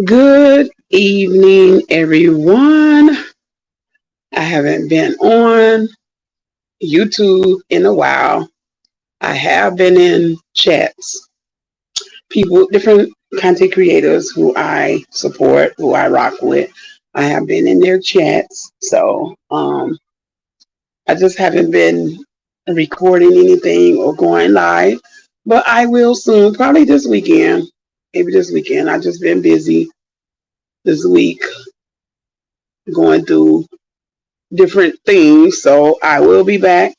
Good evening, everyone. I haven't been on YouTube in a while. I have been in chats, people, different content creators who I support, who I rock with. I have been in their chats, so I just haven't been recording anything or going live, but I will soon, probably this weekend. Maybe this weekend. I've just been busy this week going through different things. So I will be back.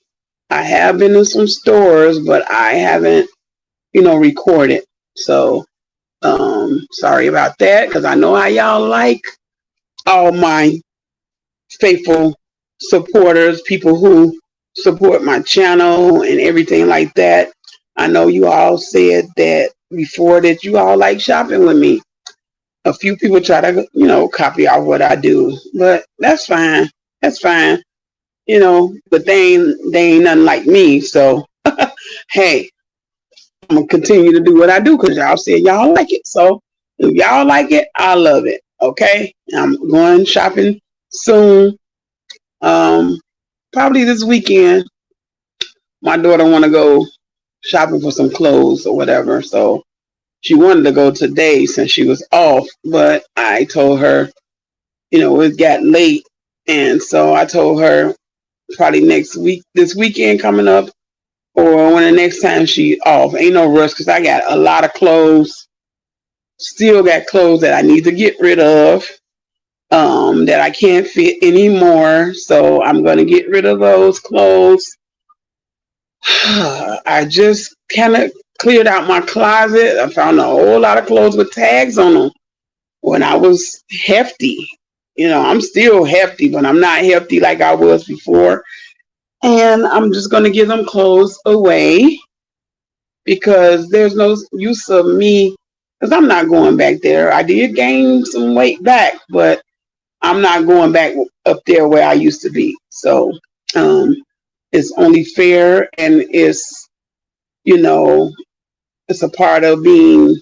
I have been in some stores, but I haven't, recorded. So sorry about that because I know how y'all like all my faithful supporters, people who support my channel and everything like that. I know you all said that before that you all like shopping with me. A few people try to, copy off what I do, but that's fine. That's fine. But they ain't nothing like me. So hey, I'm gonna continue to do what I do because y'all said y'all like it. So if y'all like it, I love it. Okay, I'm going shopping soon. Um, Probably this weekend. My daughter want to go shopping for some clothes or whatever. So she wanted to go today since she was off, but I told her, it got late, and so I told her probably next week, this weekend coming up, or when the next time she off. Ain't no rush because I got a lot of clothes. Still got clothes that I need to get rid of, that I can't fit anymore. So I'm gonna get rid of those clothes. I just kind of cleared out my closet. I found a whole lot of clothes with tags on them when I was hefty. I'm still hefty, but I'm not hefty like I was before. And I'm just gonna give them clothes away because there's no use of me, because I'm not going back there. I did gain some weight back, but I'm not going back up there where I used to be. So um, it's only fair, and you know, it's a part of being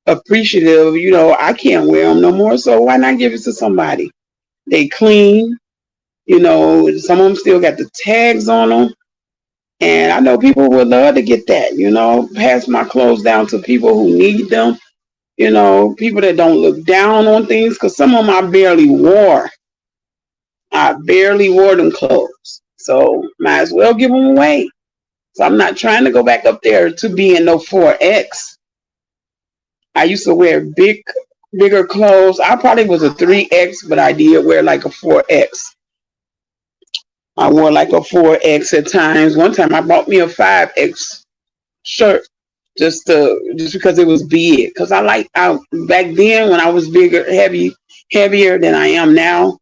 appreciative. I can't wear them no more, so why not give it to somebody? They clean. Some of them still got the tags on them. And I know people would love to get that, pass my clothes down to people who need them, people that don't look down on things, because some of them I barely wore. I barely wore them clothes. So might as well give them away. So I'm not trying to go back up there to being no 4X. I used to wear bigger clothes. I probably was a 3X, but I did wear like a 4X. I wore like a 4X at times. One time I bought me a 5X shirt just because it was big. Because back then when I was bigger, heavier than I am now,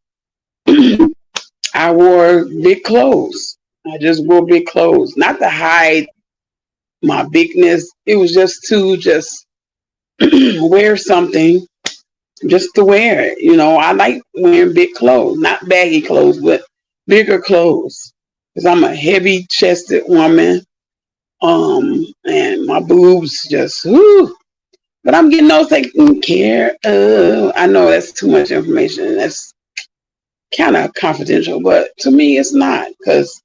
I wore big clothes. I just wore big clothes, not to hide my bigness. It was just to wear something just to wear it. I like wearing big clothes, not baggy clothes, but bigger clothes. Because I'm a heavy chested woman. And my boobs just, whoo. But I'm getting those taken care of. I know that's too much information. That's kind of confidential, but to me, it's not, because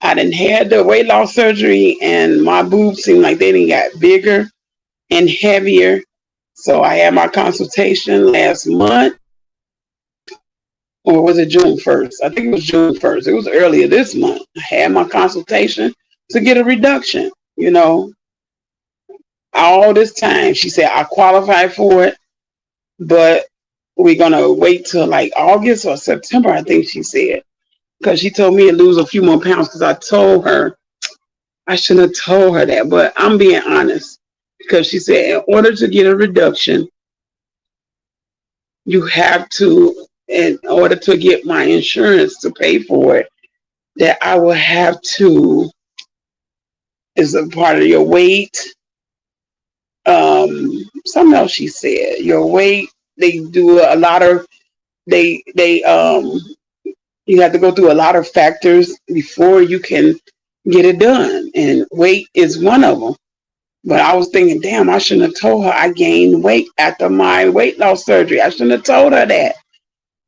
I didn't had the weight loss surgery, and my boobs seem like they didn't got bigger and heavier. So I had my consultation last month, or was it June 1st? I think it was June 1st. It was earlier this month. I had my consultation to get a reduction. All this time she said I qualify for it, but we're gonna wait till like August or September, I think she said, because she told me to lose a few more pounds. Because I told her I shouldn't have told her that, but I'm being honest, because she said in order to get a reduction, you have to, in order to get my insurance to pay for it, that I will have to, is a part of your weight. Something else she said, your weight. They do a lot of, they you have to go through a lot of factors before you can get it done, and weight is one of them. But I was thinking, damn, I shouldn't have told her I gained weight after my weight loss surgery. I shouldn't have told her that.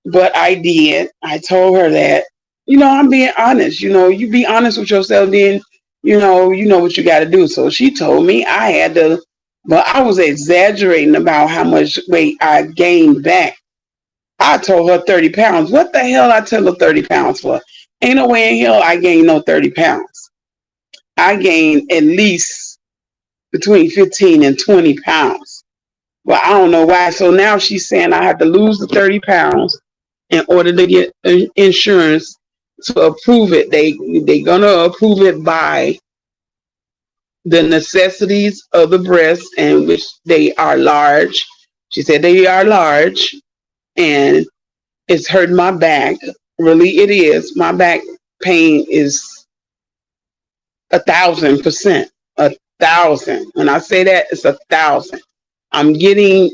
But I did. I told her that, I'm being honest. You be honest with yourself, then, you know what you got to do. So she told me I had to, but I was exaggerating about how much weight I gained back. I told her 30 pounds. What the hell I tell her 30 pounds for? Ain't no way in hell I gained no 30 pounds. I gained at least between 15 and 20 pounds. Well, I don't know why. So now she's saying I have to lose the 30 pounds in order to get insurance to approve it. They're gonna approve it by the necessities of the breast, and which they are large. She said they are large, and it's hurting my back. Really, it is. My back pain is 1,000%. 1,000. When I say that, it's 1,000. I'm getting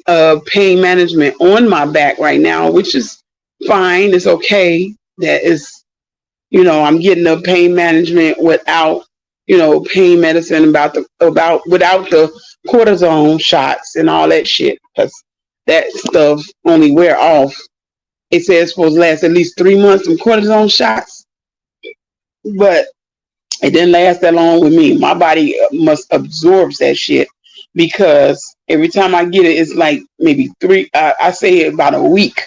pain management on my back right now, which is fine. It's okay. That is, I'm getting the pain management without, pain medicine without the cortisone shots and all that shit, because that stuff only wear off. It says it's supposed to last at least 3 months from cortisone shots, but it didn't last that long with me. My body must absorb that shit, because every time I get it, it's like maybe I say about a week,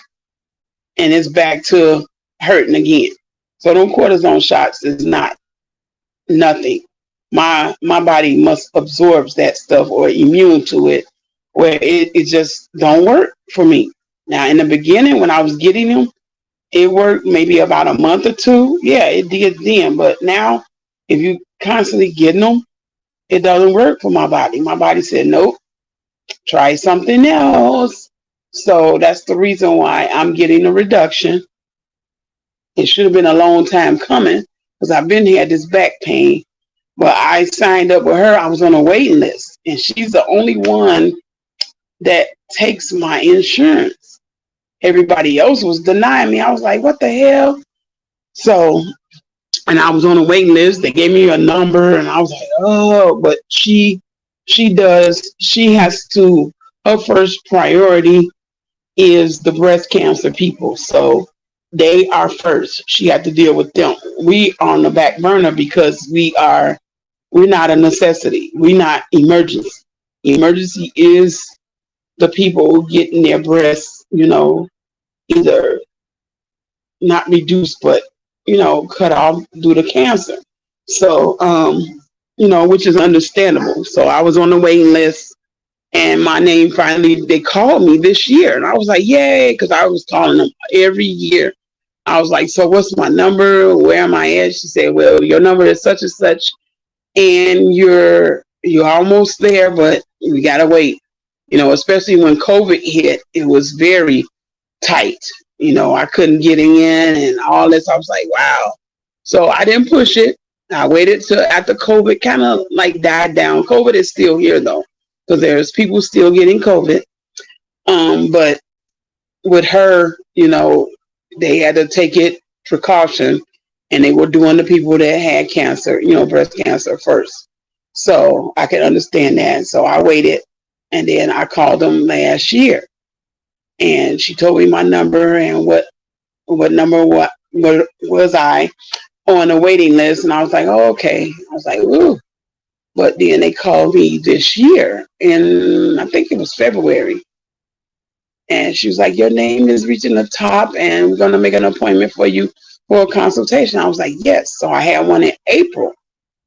and it's back to hurting again. So them cortisone shots is not nothing. My body must absorb that stuff or immune to it, where it just don't work for me. Now, in the beginning, when I was getting them, it worked maybe about a month or two. Yeah, it did then. But now, if you constantly getting them, it doesn't work for my body. My body said, nope, try something else. So that's the reason why I'm getting a reduction. It should have been a long time coming, because I've been had this back pain. But I signed up with her. I was on a waiting list, and she's the only one that takes my insurance. Everybody else was denying me. I was like, what the hell? So, and I was on a waiting list. They gave me a number, and I was like, oh, but she has to, her first priority is the breast cancer people. So they are first. She had to deal with them. We are on the back burner because we're not a necessity. We're not emergency. Emergency is the people getting their breasts, either not reduced, but, cut off due to cancer. So, which is understandable. So I was on the waiting list, and my name finally, they called me this year. And I was like, yay, because I was calling them every year. I was like, so what's my number? Where am I at? She said, well, your number is such and such, and you're almost there, but we got to wait. Especially when COVID hit, it was very tight. I couldn't get in and all this. I was like, wow. So I didn't push it. I waited till after COVID kind of like died down. COVID is still here though, because there's people still getting COVID. But with her, they had to take it precaution, and they were doing the people that had cancer, breast cancer first. So I could understand that. So I waited, and then I called them last year, and she told me my number and what number what was I on the waiting list, and I was like, oh, okay. I was like, ooh. But then they called me this year, and I think it was February. And she was like, your name is reaching the top, and we're going to make an appointment for you for a consultation. I was like, yes. So I had one in April.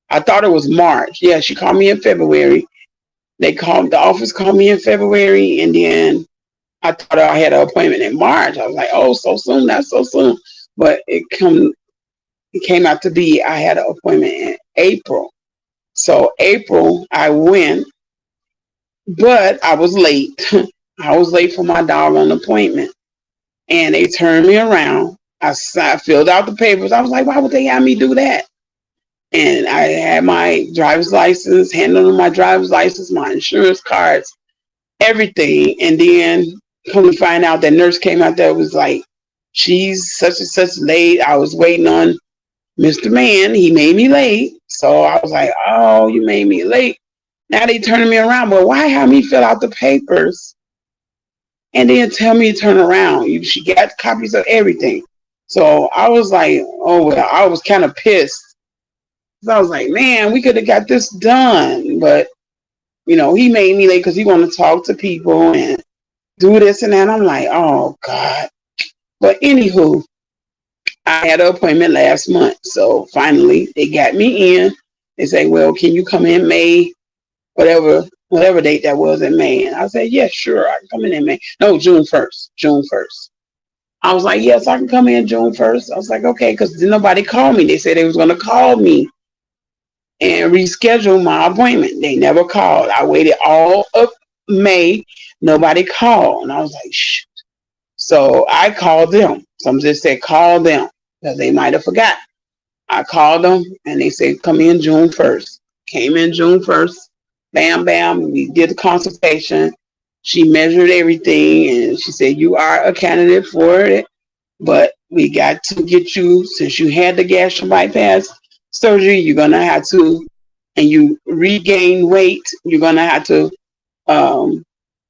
I thought it was March. Yeah, she called me in February. The office called me in February, and then I thought I had an appointment in March. I was like, oh, so soon? That's so soon. But it came out to be I had an appointment in April. So April, I went, but I was late. I was late for my doggone appointment, and they turned me around. I filled out the papers. I was like, why would they have me do that? And I had my driver's license, handed them my driver's license, my insurance cards, everything. And then come to find out, that nurse came out there, was like, she's such and such late. I was waiting on Mr. Man. He made me late. So I was like, oh, you made me late. Now they turning me around, but why have me fill out the papers and then tell me to turn around? She got copies of everything. So I was like, oh well, I was kind of pissed. So I was like, man, we could have got this done, but he made me late because he want to talk to people and do this and that. I'm like, oh God. But anywho, I had an appointment last month, so finally they got me in. They say, well, can you come in May, whatever date that was in May? And I said, yes, sure, I can come in May. No, June 1st. June 1st. I was like, yes, I can come in June 1st. I was like, okay, because nobody called me. They said they was going to call me and reschedule my appointment. They never called. I waited all of May. Nobody called. And I was like, shh. So I called them. Some just said, call them because they might have forgot. I called them and they said, come in June 1st. Came in June 1st. Bam, bam. We did the consultation. She measured everything and she said, you are a candidate for it, but we got to get you, since you had the gastric bypass surgery, you're going to have to, and you regain weight, you're going to have to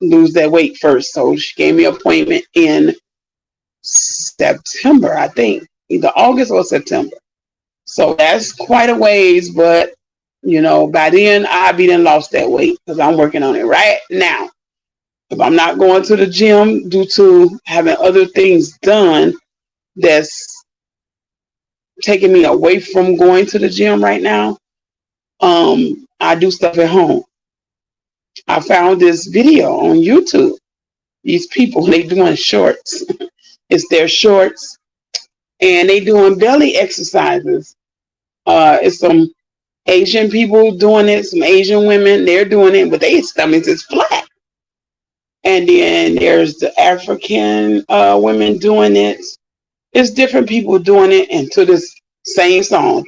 lose that weight first. So she gave me an appointment in September, I think, either August or September. So that's quite a ways, but by then I'll be done lost that weight because I'm working on it right now. If I'm not going to the gym due to having other things done that's taking me away from going to the gym right now, I do stuff at home. I found this video on YouTube. These people, they doing shorts. It's their shorts, and they doing belly exercises. It's some Asian people doing it, some Asian women, they're doing it, but their stomachs is flat. And then there's the African women doing it. It's different people doing it, and to this same song.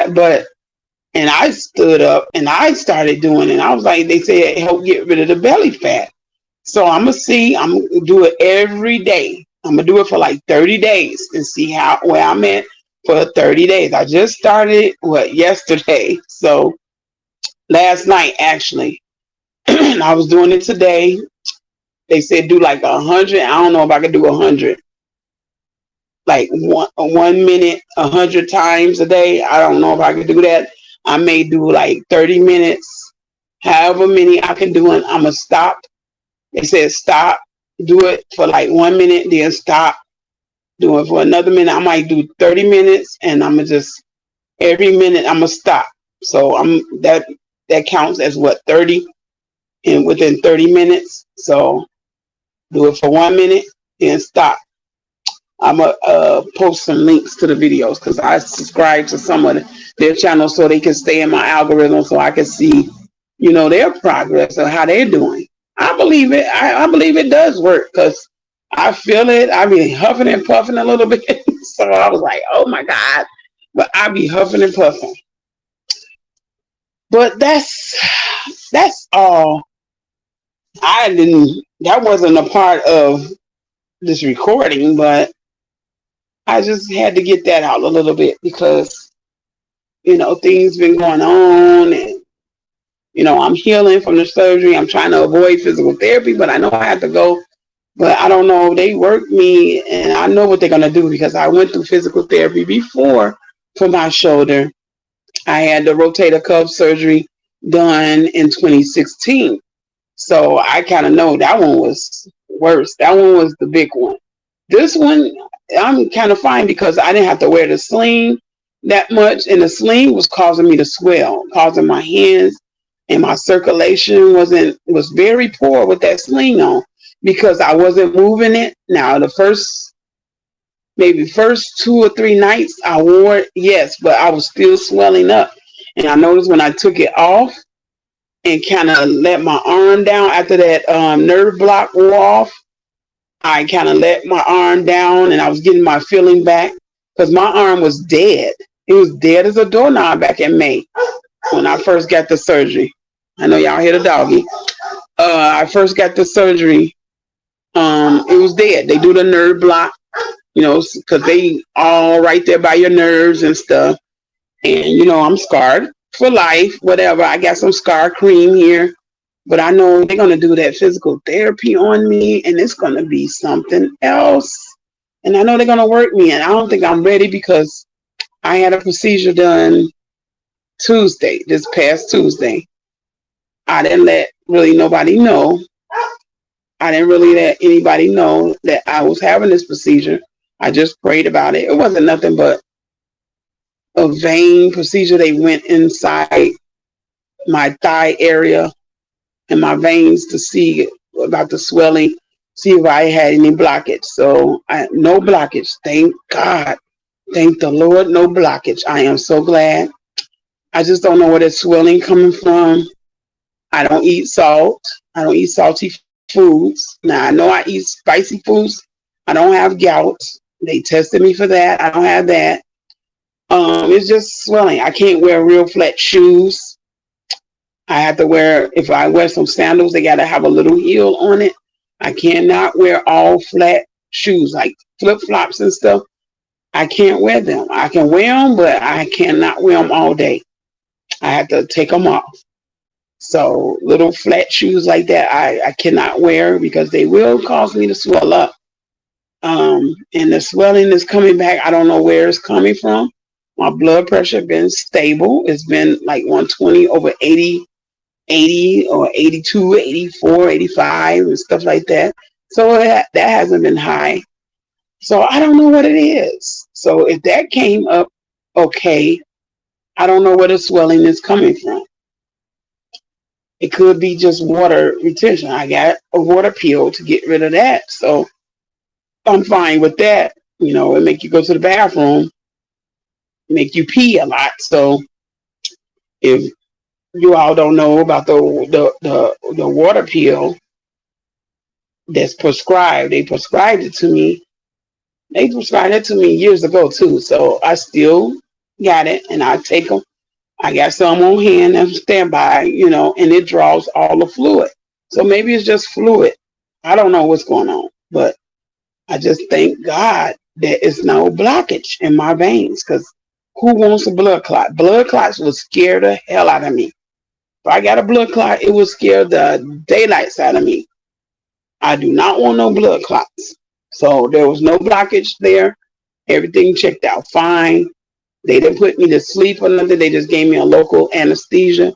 But and I stood up and I started doing it. I was like, they said it help get rid of the belly fat. So I'm gonna do it every day. I'm gonna do it for like 30 days and see where I'm at for 30 days. I just started yesterday. So last night actually. I was doing it today. They said do like 100. I don't know if I can do 100. Like 1 minute, 100 times a day. I don't know if I can do that. I may do like 30 minutes, however many I can do it. I'm going to stop. They said stop, do it for like 1 minute, then stop, do it for another minute. I might do 30 minutes and I'm going to just, every minute I'm going to stop. So that counts as 30 and within 30 minutes. So do it for 1 minute, then stop. I'm going to post some links to the videos because I subscribe to some of their channels so they can stay in my algorithm so I can see, their progress or how they're doing. I believe it. I believe it does work because I feel it. I be huffing and puffing a little bit. So I was like, oh my God. But I be huffing and puffing. But that's all. That wasn't a part of this recording, but I just had to get that out a little bit because, things been going on and, I'm healing from the surgery. I'm trying to avoid physical therapy, but I know I have to go. But I don't know. They work me and I know what they're going to do because I went through physical therapy before for my shoulder. I had the rotator cuff surgery done in 2016. So I kind of know that one was worse. That one was the big one. This one, I'm kind of fine because I didn't have to wear the sling that much. And the sling was causing me to swell, causing my hands and my circulation was very poor with that sling on because I wasn't moving it. Now, the first 2 or 3 nights I wore it, yes, but I was still swelling up. And I noticed when I took it off and kind of let my arm down after that nerve block wore off, I kind of let my arm down and I was getting my feeling back because my arm was dead. It was dead as a doorknob back in May when I first got the surgery. I know y'all hear the doggy. I first got the surgery. It was dead. They do the nerve block, because they all right there by your nerves and stuff. And, I'm scarred for life, whatever. I got some scar cream here, but I know they're gonna do that physical therapy on me, and it's gonna be something else. And I know they're gonna work me, and I don't think I'm ready because I had a procedure done Tuesday, this past Tuesday. I didn't let really nobody know. I didn't really let anybody know that I was having this procedure. I just prayed about it. It wasn't nothing but a vein procedure. They went inside my thigh area and my veins to see about the swelling, see if I had any blockage. So no blockage. Thank God. Thank the Lord, no blockage. I am so glad. I just don't know where the swelling coming from. I don't eat salt. I don't eat salty foods. Now I know I eat spicy foods. I don't have gout. They tested me for that. I don't have that. It's just swelling. I can't wear real flat shoes. I have to wear, if I wear some sandals, they got to have a little heel on it. I cannot wear all flat shoes, like flip flops and stuff. I can't wear them. I can wear them, but I cannot wear them all day. I have to take them off. So little flat shoes like that, I cannot wear because they will cause me to swell up. And the swelling is coming back. I don't know where it's coming from. My blood pressure been stable. It's been like 120 over 80, 80 or 82, 84, 85 and stuff like that. So that hasn't been high. So I don't know what it is. So if that came up, okay, I don't know where the swelling is coming from. It could be just water retention. I got a water pill to get rid of that. So I'm fine with that. You know, it make you go to the bathroom, make you pee a lot. So if you all don't know about the water pill that's prescribed, they prescribed it to me. They prescribed it to me years ago too. So I still got it, and I take them. I got some on hand and standby, you know, and it draws all the fluid. So maybe it's just fluid. I don't know what's going on, but I just thank God that it's no blockage in my veins, because who wants a blood clot? Blood clots will scare the hell out of me. If I got a blood clot, it will scare the daylights out of me. I do not want no blood clots. So there was no blockage there. Everything checked out fine. They didn't put me to sleep or nothing. They just gave me a local anesthesia.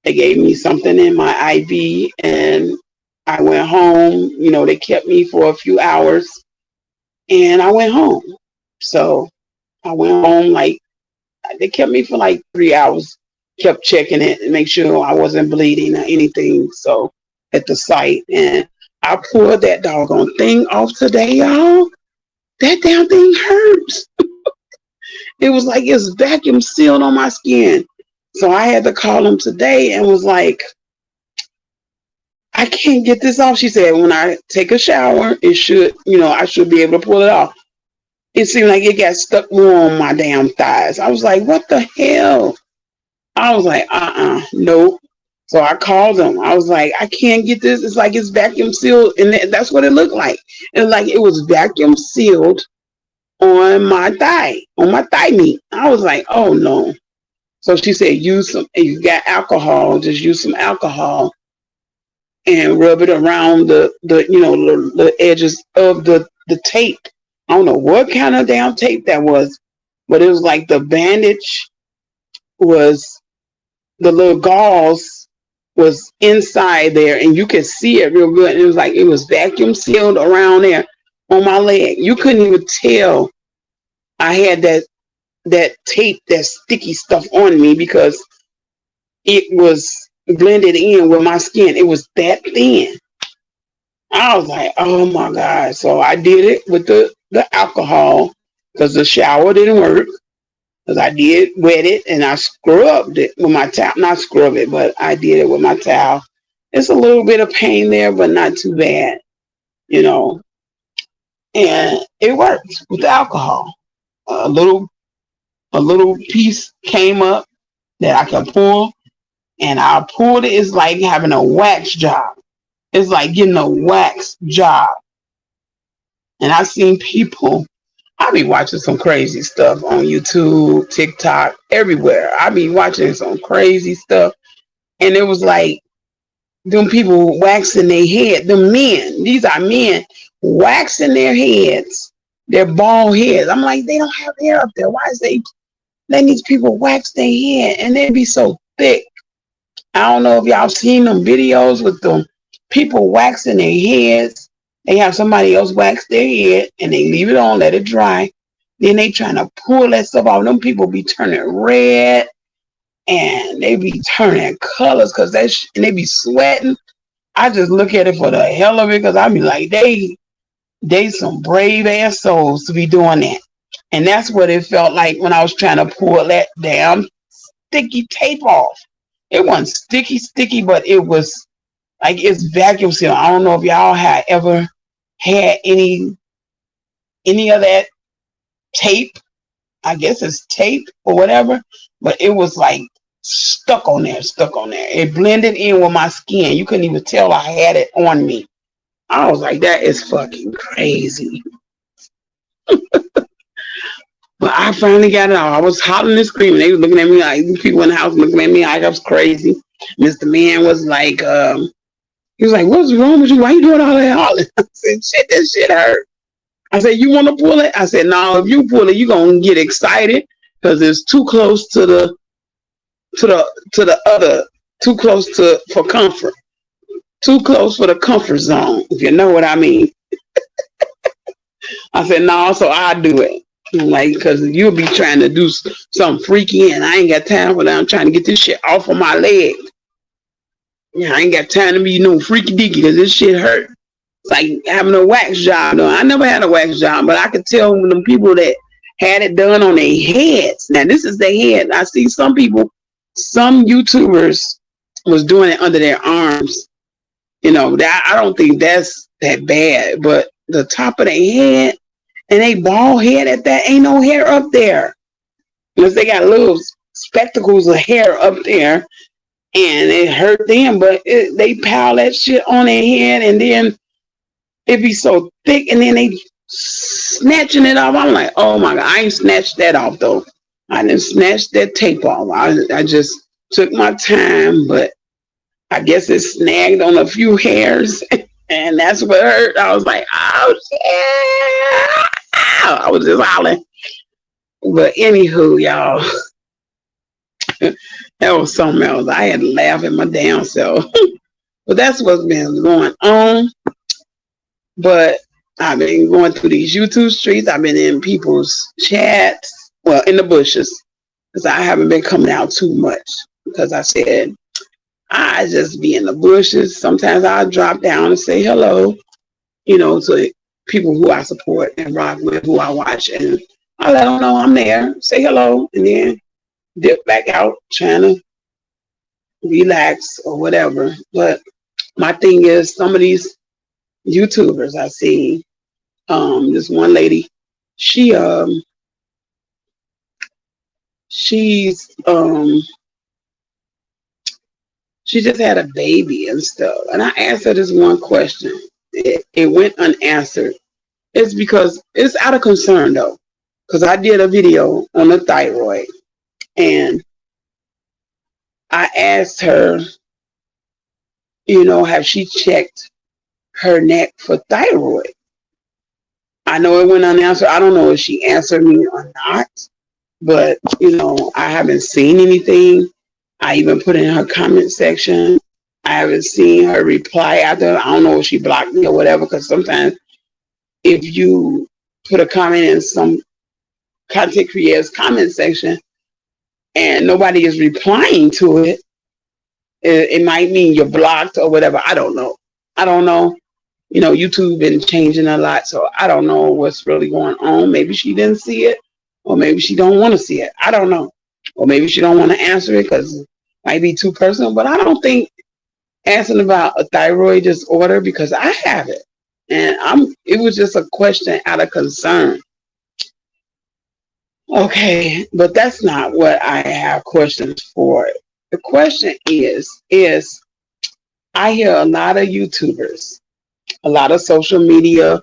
They gave me something in my IV, and I went home. You know, they kept me for a few hours, and I went home. So I went home, like, they kept me for like 3 hours, kept checking it and make sure I wasn't bleeding or anything. So at the site, and I pulled that doggone thing off today, y'all. That damn thing hurts. It was like it's vacuum sealed on my skin. So I had to call him today and was like, I can't get this off. She said, when I take a shower, it should, you know, I should be able to pull it off. It seemed like it got stuck more on my damn thighs. I was like, what the hell? I was like, nope. So I called them. I was like, I can't get this. It's like it's vacuum sealed. And that's what it looked like. It was like it was vacuum sealed on my thigh meat. I was like, oh no. So she said, use some, if you got alcohol, just use some alcohol and rub it around the edges of the tape. I don't know what kind of damn tape that was, but it was like the bandage was, the little gauze was inside there, and you could see it real good. And it was like it was vacuum sealed around there on my leg. You couldn't even tell I had that tape, that sticky stuff on me, because it was blended in with my skin. It was that thin. I was like, oh my God. So I did it with the alcohol, because the shower didn't work. Because I did wet it and I scrubbed it with my towel. Not scrub it, but I did it with my towel. It's a little bit of pain there, but not too bad, you know. And it worked with the alcohol. A little piece came up that I can pull, and I pulled it. It's like having a wax job. It's like getting a wax job. And I've seen people, I be watching some crazy stuff on YouTube, TikTok, everywhere. I be watching some crazy stuff. And it was like them people waxing their head, them men, these are men waxing their heads, their bald heads. I'm like, they don't have hair up there. Why is they letting these people wax their head? And they be so thick. I don't know if y'all seen them videos with them people waxing their heads. They have somebody else wax their head and they leave it on, let it dry. Then they trying to pull that stuff off. Them people be turning red and they be turning colors because and they be sweating. I just look at it for the hell of it because I be like, they some brave ass souls to be doing that. And that's what it felt like when I was trying to pull that damn sticky tape off. It wasn't sticky, but it was like it's vacuum sealed. I don't know if y'all had ever had any of that tape. I guess it's tape or whatever, but it was like stuck on there. It blended in with my skin. You couldn't even tell I had it on me. I was like, that is fucking crazy. But I finally got it out. I was hollering and screaming. They were looking at me like, people in the house looking at me like I was crazy. Mr. Man was like, he was like, what's wrong with you? Why you doing all that hollering? I said, shit, that shit hurt. I said, you want to pull it? I said, no, if you pull it, you're going to get excited because it's too close to the other, too close for comfort. Too close for the comfort zone, if you know what I mean. I said, no, so I do it. Like, because you'll be trying to do something freaky and I ain't got time for that. I'm trying to get this shit off of my leg. Yeah, I ain't got time to be no freaky deaky because this shit hurt. It's like having a wax job. No, I never had a wax job, but I could tell when the people that had it done on their heads. Now, this is their head. I see some YouTubers was doing it under their arms. You know, that I don't think that's that bad, but the top of their head and they bald head at that, ain't no hair up there. Unless they got little spectacles of hair up there and it hurt them, but they pile that shit on their head and then it be so thick and then they snatching it off. I'm like, oh my God, I ain't snatched that off though. I didn't snatch that tape off. I just took my time, but I guess it snagged on a few hairs and that's what hurt. I was like, oh shit. I was just hollering. But anywho, y'all, that was something else. I had to laugh at my damn self. But that's what's been going on. But I've been going through these YouTube streets. I've been in people's chats, well, in the bushes, because I haven't been coming out too much. Because I said, I just be in the bushes. Sometimes I'll drop down and say hello, you know, to people who I support and rock with, who I watch. And I let them know I'm there, say hello, and then dip back out, trying to relax or whatever. But my thing is, some of these YouTubers I see, this one lady, she's she just had a baby and stuff. And I asked her this one question. It went unanswered. It's because it's out of concern though. Because I did a video on the thyroid and I asked her, you know, have she checked her neck for thyroid? I know it went unanswered. I don't know if she answered me or not, but you know, I haven't seen anything. I even put in her comment section. I haven't seen her reply after. I don't know if she blocked me or whatever, because sometimes if you put a comment in some content creators comment section and nobody is replying to it, it might mean you're blocked or whatever. I don't know. You know, YouTube been changing a lot, so I don't know what's really going on. Maybe she didn't see it, or maybe she don't want to see it. I don't know. Or maybe she don't want to answer it because it might be too personal. But I don't think asking about a thyroid disorder, because I have it. And it was just a question out of concern. Okay, but that's not what I have questions for. The question is I hear a lot of YouTubers, a lot of social media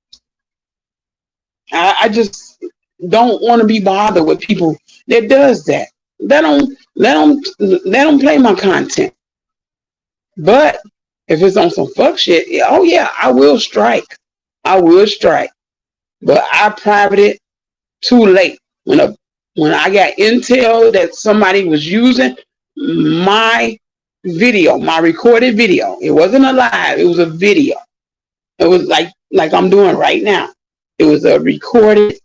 I just don't want to be bothered with people that does that. Let them play my content. But if it's on some fuck shit, oh yeah, I will strike. I will strike. But I private it too late. When I got intel that somebody was using my video, my recorded video. It wasn't a live, it was a video. It was like I'm doing right now. It was a recorded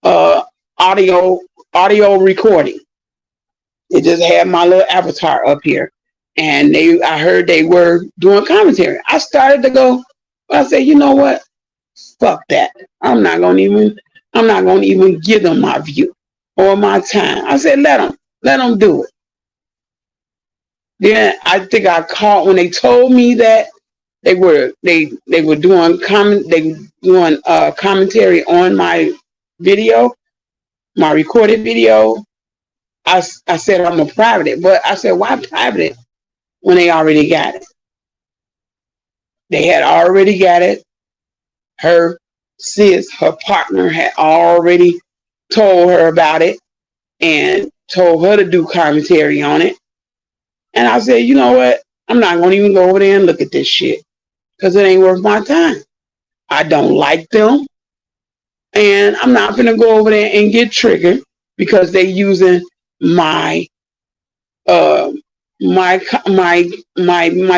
uh audio audio recording. It just had my little avatar up here. And I heard they were doing commentary. I started to go, I said, you know what? Fuck that. I'm not gonna even give them my view or my time. I said, let them do it. Then I think I caught when they told me that they were doing commentary on my video, my recorded video. I said I'm gonna private it, but I said why private it when they already got it? They had already got it. Her partner had already told her about it and told her to do commentary on it. And I said, you know what? I'm not gonna even go over there and look at this shit because it ain't worth my time. I don't like them, and I'm not gonna go over there and get triggered because they using my my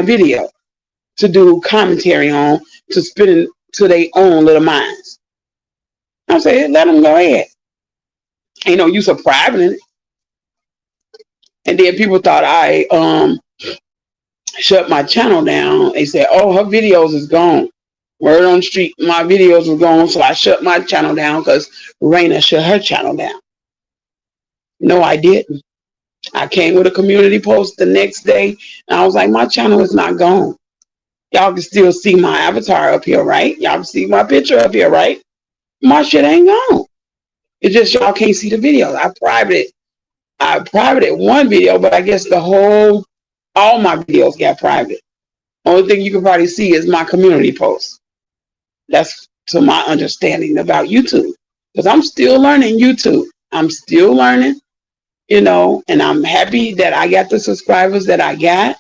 video to do commentary on to spit into their own little minds. I said, let them go ahead. Ain't no use of private in it. And then people thought I shut my channel down. They said, oh, her videos is gone. Word on the street, my videos were gone, so I shut my channel down because Raina shut her channel down. No, I didn't. I came with a community post the next day, and I was like, my channel is not gone. Y'all can still see my avatar up here, right? Y'all can see my picture up here, right? My shit ain't gone. It's just y'all can't see the videos. I privated one video, but I guess all my videos got private. Only thing you can probably see is my community post. That's to my understanding about YouTube. Because I'm still learning YouTube. I'm still learning, and I'm happy that I got the subscribers that I got.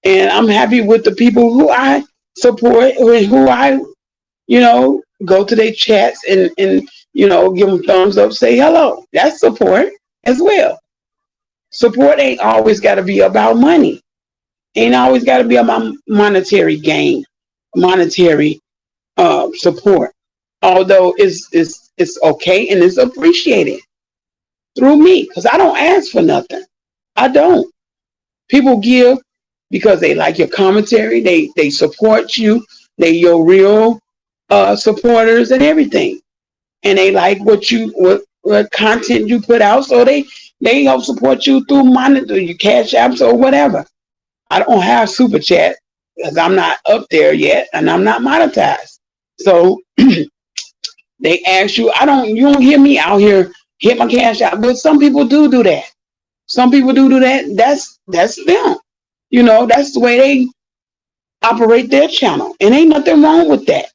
And I'm happy with the people who I support, who I, go to their chats and give them thumbs up, say hello. That's support as well. Support ain't always got to be about money. Ain't always got to be about monetary gain, monetary support. Although it's okay and it's appreciated through me because I don't ask for nothing. I don't. People give because they like your commentary. They support you. They your real supporters and everything. And they like what content you put out. So they help support you through your cash apps or whatever. I don't have super chat because I'm not up there yet and I'm not monetized. So they ask you, you don't hear me out here hit my cash out, but some people do that. Some people do that. That's them. That's the way they operate their channel. And ain't nothing wrong with that.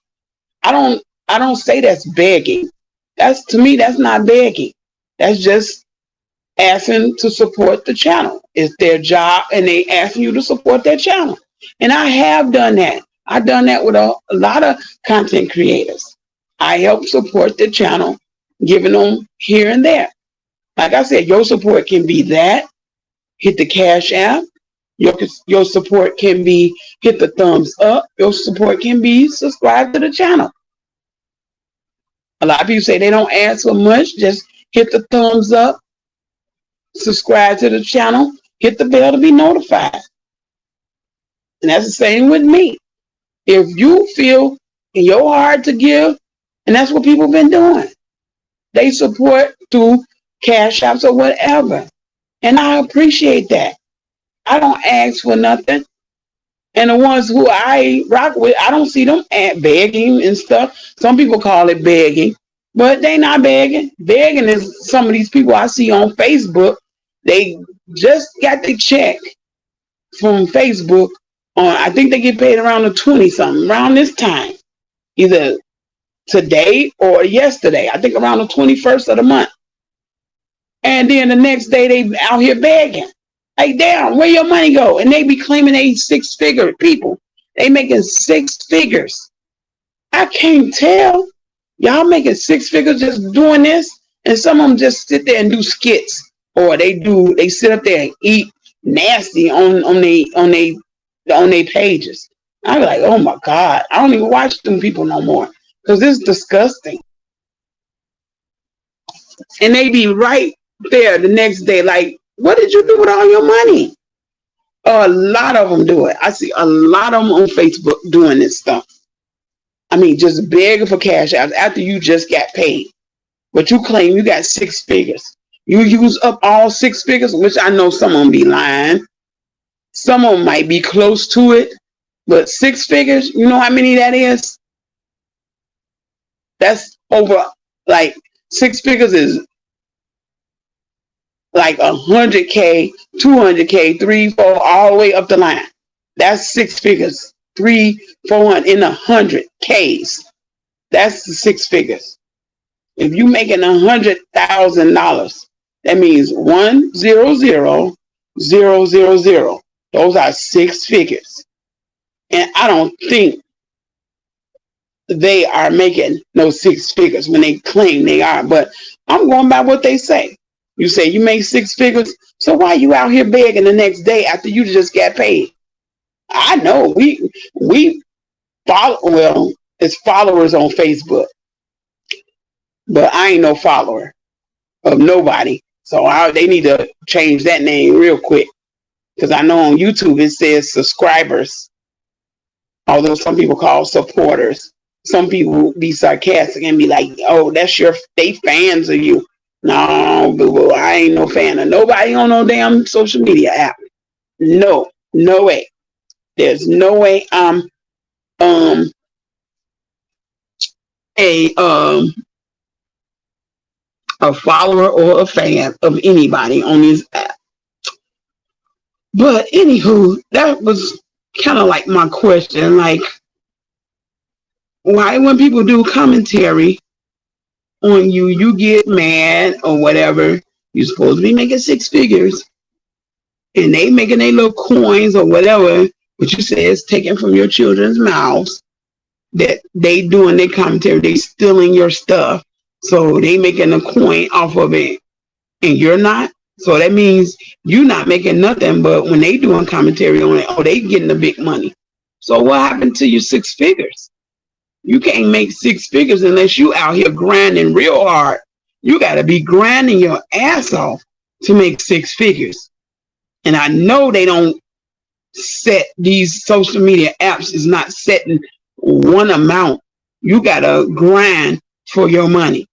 I don't say that's begging. To me, that's not begging. That's just asking to support the channel. It's their job and they asking you to support their channel. And I have done that. I've done that with a lot of content creators. I help support the channel, giving them here and there. Like I said, your support can be that. Hit the cash app. Your support can be hit the thumbs up. Your support can be subscribe to the channel. A lot of people say they don't ask for much. Just hit the thumbs up, subscribe to the channel, hit the bell to be notified. And that's the same with me. If you feel in your heart to give, and that's what people have been doing. They support through cash apps or whatever. And I appreciate that. I don't ask for nothing. And the ones who I rock with, I don't see them begging and stuff. Some people call it begging, but they not begging. Begging is some of these people I see on Facebook. They just got the check from Facebook on, I think they get paid around the 20 something, around this time. Either today or yesterday. I think around the 21st of the month. And then the next day they out here begging. Like, damn, where your money go? And they be claiming they 6-figure people. They making 6 figures. I can't tell. Y'all making 6 figures just doing this, and some of them just sit there and do skits, or they sit up there and eat nasty on they pages. I be like, oh my God, I don't even watch them people no more because it's disgusting. And they be right there the next day, like, what did you do with all your money? A lot of them do it. I see a lot of them on Facebook doing this stuff. I mean, just begging for cash out after you just got paid. But you claim you got 6 figures. You use up all 6 figures, which I know some of them be lying. Some of them might be close to it. But 6 figures, you know how many that is? That's over, like, 6 figures is like 100K, 200K, 3, 4, all the way up the line. That's 6 figures. 3, 400 in 100Ks. That's the 6 figures. If you making $100,000, that means 100,000. Those are 6 figures. And I don't think they are making no 6 figures when they claim they are. But I'm going by what they say. You say you make 6 figures, so why are you out here begging the next day after you just got paid? I know we follow, well, it's followers on Facebook, but I ain't no follower of nobody. So they need to change that name real quick, because I know on YouTube it says subscribers, although some people call supporters. Some people be sarcastic and be like, oh, they fans of you. No, boo-boo, I ain't no fan of nobody on no damn social media app. No way. There's no way I'm a follower or a fan of anybody on this app. But anywho, that was kind of like my question, like, why when people do commentary on you, you get mad or whatever? You're supposed to be making 6 figures, and they making their little coins or whatever, but you say it's taken from your children's mouths, that they doing their commentary, they stealing your stuff, so they making a coin off of it, and you're not. So that means you're not making nothing, but when they doing commentary on it, oh, they getting the big money. So what happened to your 6 figures? You can't make 6 figures unless you out here grinding real hard. You got to be grinding your ass off to make 6 figures. And I know they don't set, these social media apps is not setting one amount. You got to grind for your money.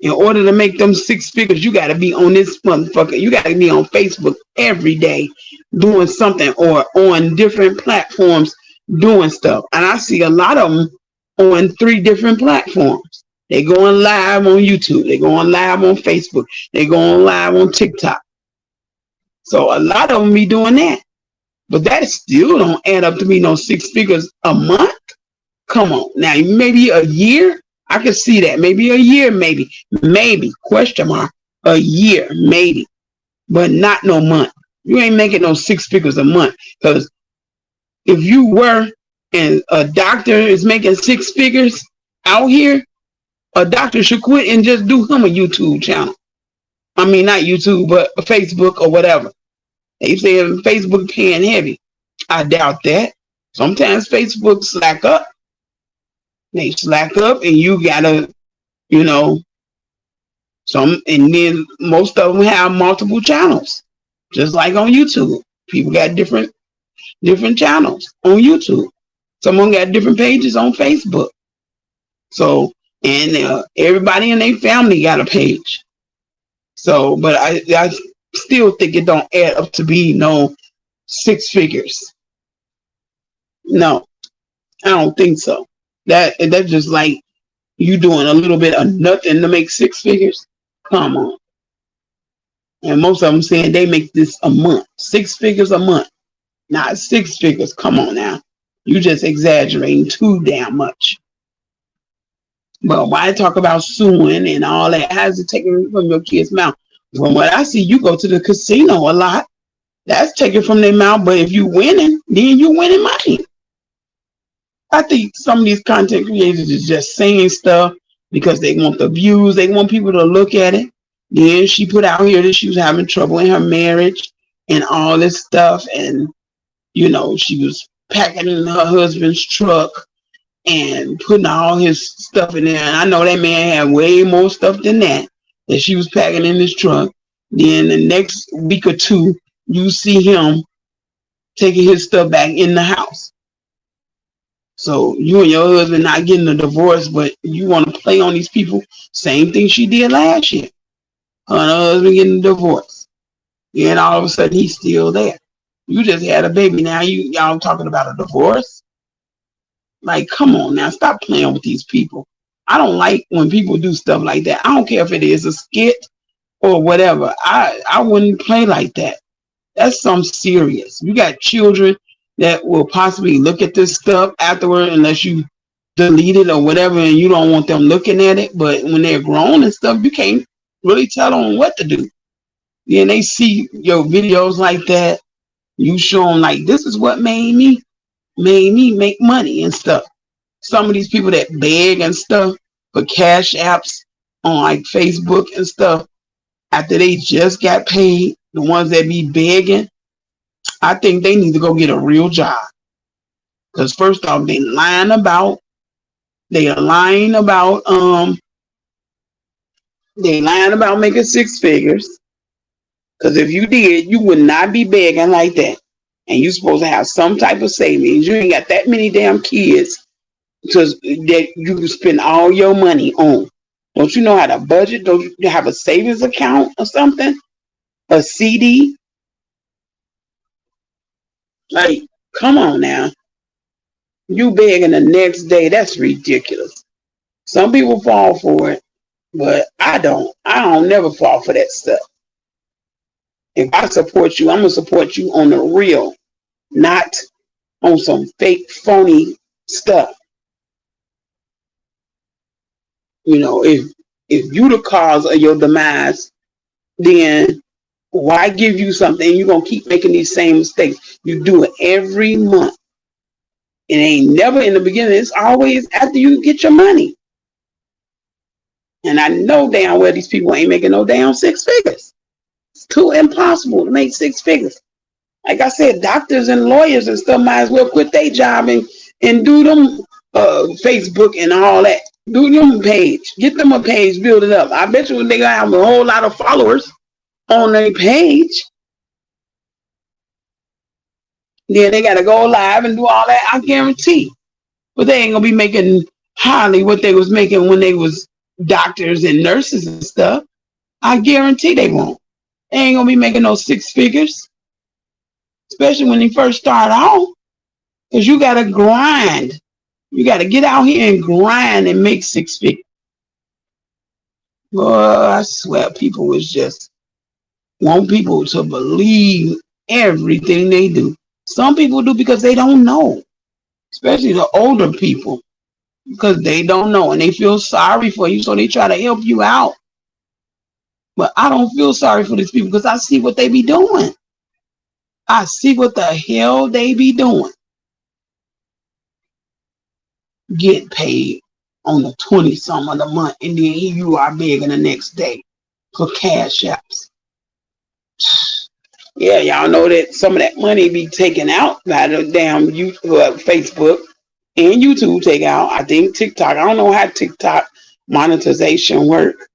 In order to make them 6 figures, you got to be on this motherfucker. You got to be on Facebook every day doing something, or on different platforms doing stuff. And I see a lot of them on 3 different platforms. They going live on YouTube. They going live on Facebook. They going live on TikTok. So a lot of them be doing that. But that still don't add up to me no 6 figures a month. Come on. Now, maybe a year, I could see that. Maybe a year, maybe, question mark, a year, maybe, but not no month. You ain't making no 6 figures a month, because if you were, and a doctor is making 6 figures out here, a doctor should quit and just do him a YouTube channel. I mean, not YouTube, but Facebook or whatever. They say Facebook paying heavy. I doubt that. Sometimes Facebook slack up. They slack up, and you gotta, and then most of them have multiple channels, just like on YouTube. People got different channels on YouTube. Some of them got different pages on Facebook. So, and everybody in their family got a page. So, but I still think it don't add up to be no 6 figures. No, I don't think so. That's just like you doing a little bit of nothing to make 6 figures. Come on. And most of them saying they make this a month, 6 figures a month, not 6 figures. Come on now. You just exaggerating too damn much. But why talk about suing and all that? How's it taken from your kid's mouth? From what I see, you go to the casino a lot. That's taken from their mouth. But if you winning, then you winning money. I think some of these content creators is just saying stuff because they want the views. They want people to look at it. Then she put out here that she was having trouble in her marriage and all this stuff. And, she was packing in her husband's truck and putting all his stuff in there. And I know that man had way more stuff than that she was packing in his truck. Then the next week or two, you see him taking his stuff back in the house. So you and your husband not getting a divorce, but you want to play on these people. Same thing she did last year. Her and her husband getting a divorce. And all of a sudden he's still there. You just had a baby. Now y'all talking about a divorce? Like, come on now, stop playing with these people. I don't like when people do stuff like that. I don't care if it is a skit or whatever. I wouldn't play like that. That's something serious. You got children that will possibly look at this stuff afterward unless you delete it or whatever and you don't want them looking at it. But when they're grown and stuff, you can't really tell them what to do. Then they see your videos like that. You show them like, this is what made me make money and stuff. Some of these people that beg and stuff for cash apps on like Facebook and stuff, after they just got paid, the ones that be begging, I think they need to go get a real job. Because first off, they are lying about making six figures. Because if you did, you would not be begging like that. And you're supposed to have some type of savings. You ain't got that many damn kids that you can spend all your money on. Don't you know how to budget? Don't you have a savings account or something? A CD? Like, come on now. You begging the next day. That's ridiculous. Some people fall for it, but I don't. I don't never fall for that stuff. If I support you, I'm going to support you on the real, not on some fake, phony stuff. If you the cause of your demise, then why give you something? You're going to keep making these same mistakes. You do it every month. It ain't never in the beginning. It's always after you get your money. And I know damn well these people ain't making no damn six figures. It's too impossible to make six figures. Like I said, doctors and lawyers and stuff might as well quit their job and do them Facebook and all that. Do them a page. Get them a page, build it up. I bet you they gonna have a whole lot of followers on their page. Then they gotta go live and do all that, I guarantee. But they ain't gonna be making hardly what they was making when they was doctors and nurses and stuff. I guarantee they won't. They ain't gonna be making no six figures. Especially when they first start out. Because you gotta grind. You gotta get out here and grind and make six figures. Boy, I swear people was just want people to believe everything they do. Some people do because they don't know. Especially the older people. Because they don't know and they feel sorry for you, so they try to help you out. But I don't feel sorry for these people because I see what they be doing. I see what the hell they be doing. Get paid on the 20-some of the month, and then you are begging the next day for cash apps. Yeah, y'all know that some of that money be taken out by the damn Facebook and YouTube take out. I think TikTok. I don't know how TikTok monetization work,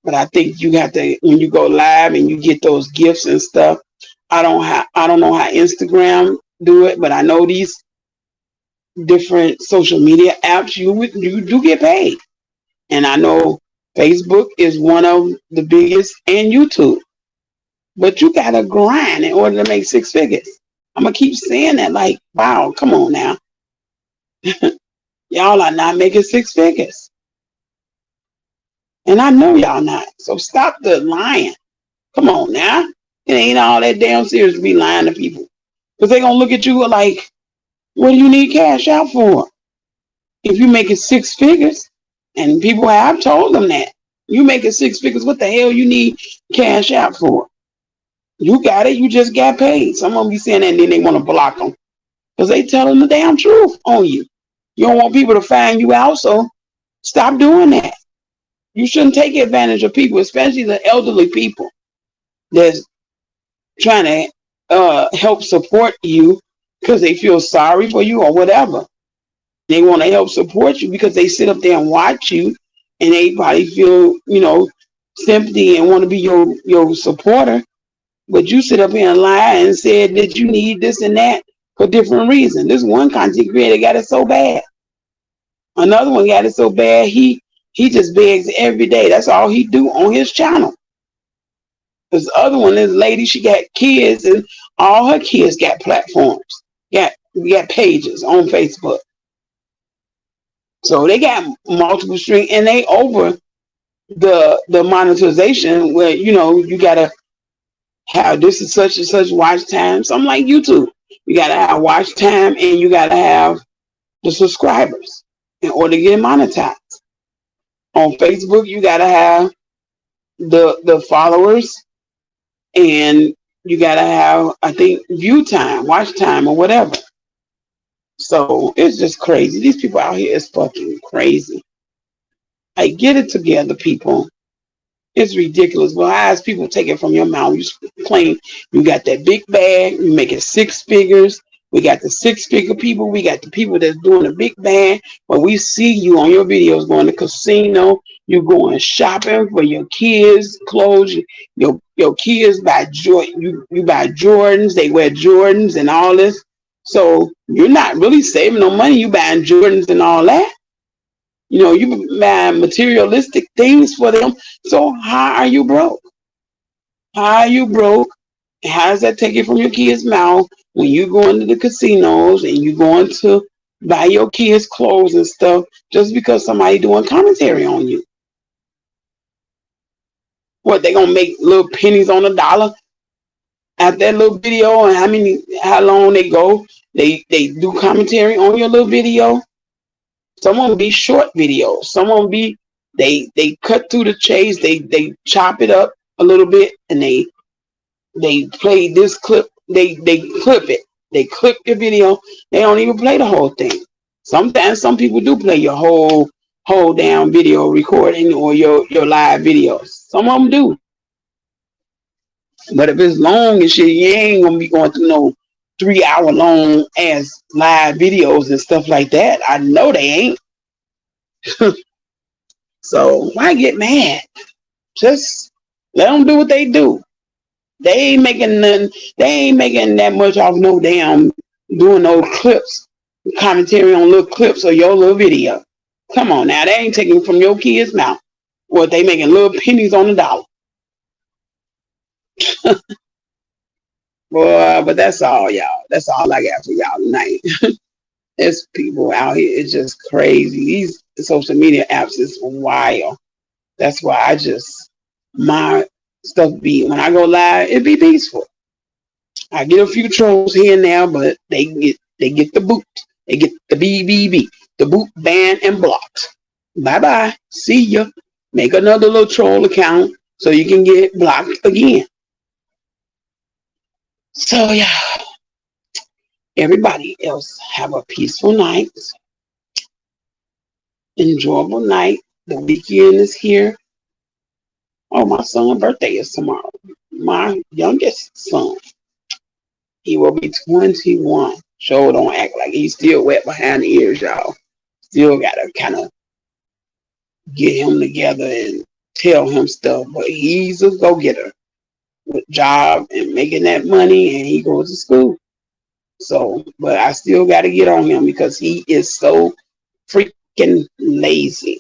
but I think you have to, when you go live and you get those gifts and stuff. I don't know how Instagram do it, but I know these different social media apps you do get paid. And I know Facebook is one of the biggest, and YouTube. But you gotta grind in order to make six figures. I'm gonna keep saying that, like, wow, come on now. Y'all are not making six figures. And I know y'all not. So stop the lying. Come on now. It ain't all that damn serious to be lying to people. Because they're going to look at you like, what do you need cash out for? If you making six figures, And people have told them that. You making six figures, what the hell you need cash out for? You got it, you just got paid. Some of them be saying that and then they want to block them. Because they telling the damn truth on you. You don't want people to find you out, so stop doing that. You shouldn't take advantage of people, especially the elderly people that's trying to help support you because they feel sorry for you or whatever. They want to help support you because they sit up there and watch you, and they probably feel, sympathy and want to be your supporter. But you sit up here and lie and said that you need this and that for different reasons. This one content creator got it so bad. Another one got it so bad he just begs every day. That's all he do on his channel. This other one, this lady, she got kids and all her kids got platforms, got pages on Facebook. So they got multiple streams and they over the monetization where you gotta have this is such and such watch time. Something like YouTube. You gotta have watch time and you gotta have the subscribers in order to get monetized. On Facebook, you gotta have the followers and you gotta have, I think, view time, watch time, or whatever. So it's just crazy. These people out here is fucking crazy. Like, get it together, people. It's ridiculous. Well, as people take it from your mouth, you claim you got that big bag, you making six figures. We got the six-figure people. We got the people that's doing the big bag. But we see you on your videos going to casino. You going shopping for your kids' clothes. Your kids buy you buy Jordans. They wear Jordans and all this. So you're not really saving no money. You buying Jordans and all that. You buying materialistic things for them. So how are you broke? How are you broke? How does that take it from your kids' mouth when you go into the casinos and you going to buy your kids clothes and stuff just because somebody doing commentary on you? What, they gonna make little pennies on a dollar at that little video, and how long they go? They do commentary on your little video. Some of them be short videos. Some of them be they cut through the chase. They chop it up a little bit and they play this clip. They clip it. They clip the video. They don't even play the whole thing. Sometimes some people do play your whole damn video recording or your live videos. Some of them do. But if it's long and shit, you ain't gonna be going through no 3-hour long ass live videos and stuff like that. I know they ain't. So why get mad? Just let them do what they do. They ain't making nothing. They ain't making that much off no damn doing those clips, commentary on little clips of your little video. Come on now, they ain't taking from your kids' mouth. What, they making little pennies on the dollar. Boy, but that's all, y'all. That's all I got for y'all tonight. There's people out here, it's just crazy. These social media apps is wild. That's why my stuff when I go live, it be peaceful. I get a few trolls here and there, but they get the boot. They get the BBB, the boot, ban, and blocked. Bye-bye. See ya. Make another little troll account so you can get blocked again. So, yeah. Everybody else have a peaceful night. Enjoyable night. The weekend is here. Oh, my son's birthday is tomorrow. My youngest son. He will be 21. Sure don't act like he's still wet behind the ears, y'all. Still gotta kind of get him together and tell him stuff. But he's a go-getter with job and making that money, and he goes to school. So, but I still gotta get on him because he is so freaking lazy.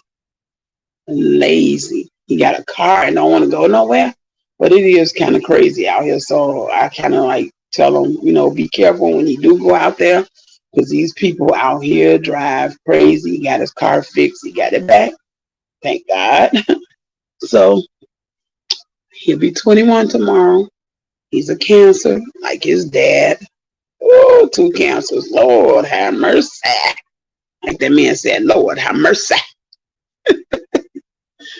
Lazy. He got a car and don't want to go nowhere. But it is kind of crazy out here. So I kind of like tell him, be careful when you do go out there. Because these people out here drive crazy. He got his car fixed. He got it back. Thank God. So he'll be 21 tomorrow. He's a Cancer, like his dad. Oh, 2 Cancers. Lord have mercy. Like that man said, Lord have mercy.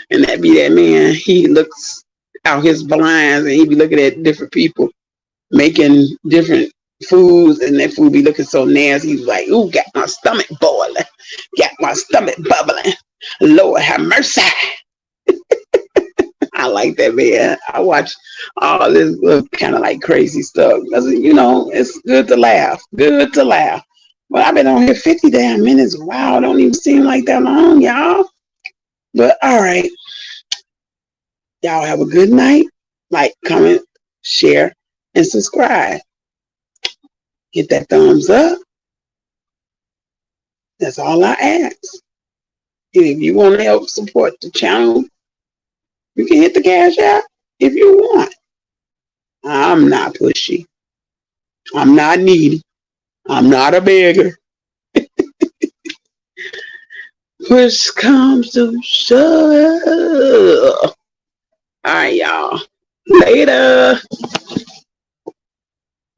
And that be that man. He looks out his blinds and he be looking at different people making different foods, and that food be looking so nasty. He's like, ooh, got my stomach boiling, got my stomach bubbling. Lord have mercy. I like that, man. I watch all this kind of like crazy stuff. You know, it's good to laugh. Good to laugh. But I've been on here 50 damn minutes. Wow, don't even seem like that long, y'all. But all right. Y'all have a good night. Like, comment, share, and subscribe. Hit that thumbs up. That's all I ask. And if you want to help support the channel, you can hit the cash app if you want. I'm not pushy. I'm not needy. I'm not a beggar. Push comes to shove. All right, y'all. Later.